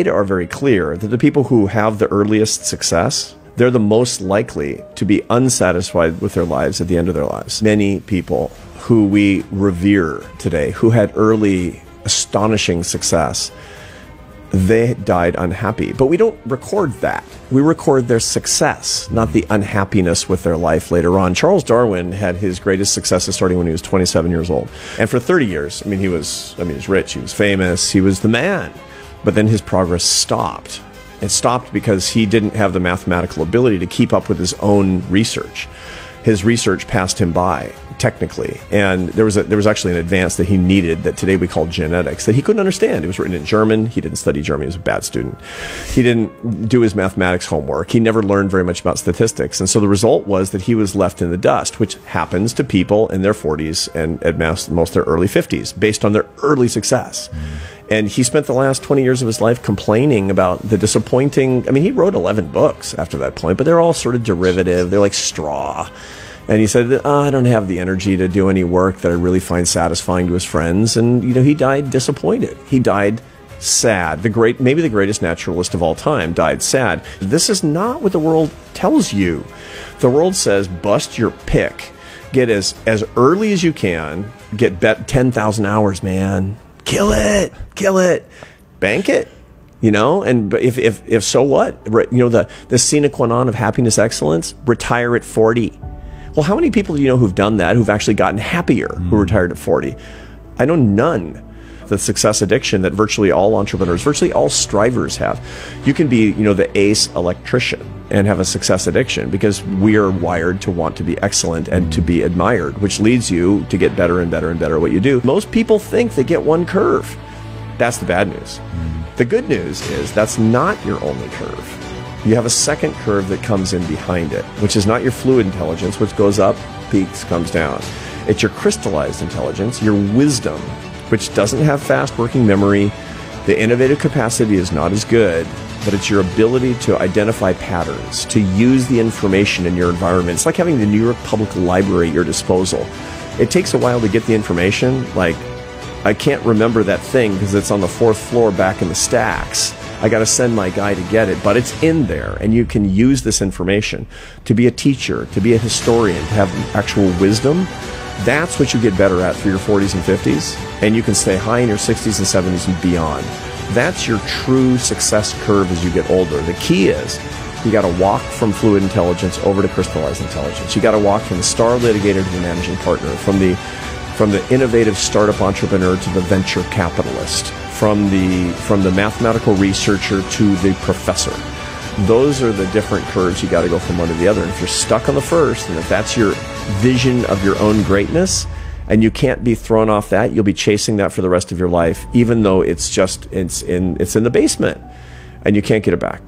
data are very clear that the people who have the earliest success, they're the most likely to be unsatisfied with their lives at the end of their lives. Many people who we revere today, who had early astonishing success, they died unhappy. But we don't record that. We record their success, not the unhappiness with their life later on. Charles Darwin had his greatest successes starting when he was 27 years old. And for 30 years, he was rich, he was famous, he was the man. But then his progress stopped. It stopped because he didn't have the mathematical ability to keep up with his own research. His research passed him by, technically. And there was actually an advance that he needed that today we call genetics that he couldn't understand. It was written in German. He didn't study German. He was a bad student. He didn't do his mathematics homework. He never learned very much about statistics. And so the result was that he was left in the dust, which happens to people in their 40s and at most their early 50s based on their early success. And he spent the last 20 years of his life complaining about the disappointing... he wrote 11 books after that point, but they're all sort of derivative. They're like straw. And he said, I don't have the energy to do any work that I really find satisfying to his friends. And, he died disappointed. He died sad. Maybe the greatest naturalist of all time died sad. This is not what the world tells you. The world says, bust your pick. Get as early as you can. Get 10,000 hours, man. Kill it, bank it, and if so what, the sine qua non of happiness excellence, retire at 40. Well, how many people do you know who've done that, who've actually gotten happier, who retired at 40? I know none. The success addiction that virtually all entrepreneurs, virtually all strivers have. You can be, the ace electrician and have a success addiction because we are wired to want to be excellent and to be admired, which leads you to get better and better and better at what you do. Most people think they get one curve. That's the bad news. The good news is that's not your only curve. You have a second curve that comes in behind it, which is not your fluid intelligence, which goes up, peaks, comes down. It's your crystallized intelligence, your wisdom, which doesn't have fast working memory. The innovative capacity is not as good, but it's your ability to identify patterns, to use the information in your environment. It's like having the New York Public Library at your disposal. It takes a while to get the information. Like, I can't remember that thing because it's on the 4th floor back in the stacks. I got to send my guy to get it, but it's in there, and you can use this information to be a teacher, to be a historian, to have actual wisdom. That's what you get better at for your 40s and 50s, and you can stay high in your 60s and 70s and beyond. That's your true success curve as you get older. The key is you got to walk from fluid intelligence over to crystallized intelligence. You got to walk from the star litigator to the managing partner, from the innovative startup entrepreneur to the venture capitalist, from the mathematical researcher to the professor. Those are the different curves you got to go from one to the other. And if you're stuck on the first, and if that's your vision of your own greatness, and you can't be thrown off that, you'll be chasing that for the rest of your life, even though it's in the basement, and you can't get it back.